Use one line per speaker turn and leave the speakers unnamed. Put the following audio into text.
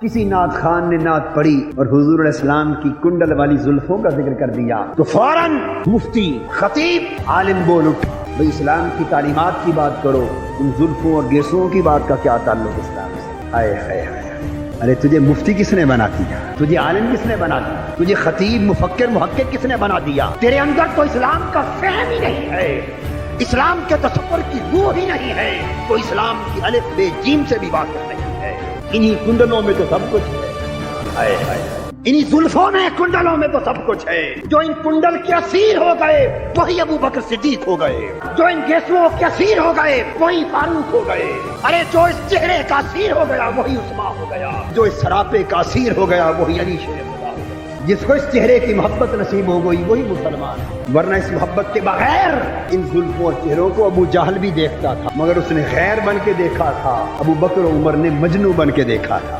کسی نعت خان نے نعت پڑھی اور حضور علیہ السلام کی کنڈل والی زلفوں کا ذکر کر دیا تو فوراً مفتی، خطیب، عالم بول اٹھ، بھئی اسلام کی تعلیمات کی بات کرو، ان زلفوں اور گیسوں کی بات کا کیا تعلق اسلام سے؟ ہائے ہائے ہائے، ارے تجھے مفتی کس نے بنا دیا؟ تجھے عالم کس نے بنا دیا؟ تجھے خطیب، مفکر، محقق کس نے بنا دیا؟ تیرے اندر تو اسلام کا فہم ہی نہیں ہے، اسلام کے تصور کی روح ہی نہیں ہے، تو اسلام کی الف بے جیم سے بھی بات نہیں ہے۔ انہی کنڈلوں میں تو سب کچھ ہے، ہائے ہائے، انہی زلفوں میں، کنڈلوں میں تو سب کچھ ہے۔ جو ان کنڈل کے اسیر ہو گئے وہی ابو بکر صدیق ہو گئے، جو ان گیسوں کے اسیر ہو گئے وہی فاروق ہو گئے، ارے جو اس چہرے کا اسیر ہو گیا وہی عثمان ہو گیا، جو اس سراپے کا اسیر ہو گیا وہی علی شیر خدا ہو گیا۔ جس کو اس چہرے کی محبت نصیب ہو گئی وہی مسلمان ہے، ورنہ اس محبت کے بغیر ان زلفوں اور چہروں کو ابو جہل بھی دیکھتا تھا، مگر اس نے غیر بن کے دیکھا تھا، ابو بکر و عمر نے مجنو بن کے دیکھا تھا۔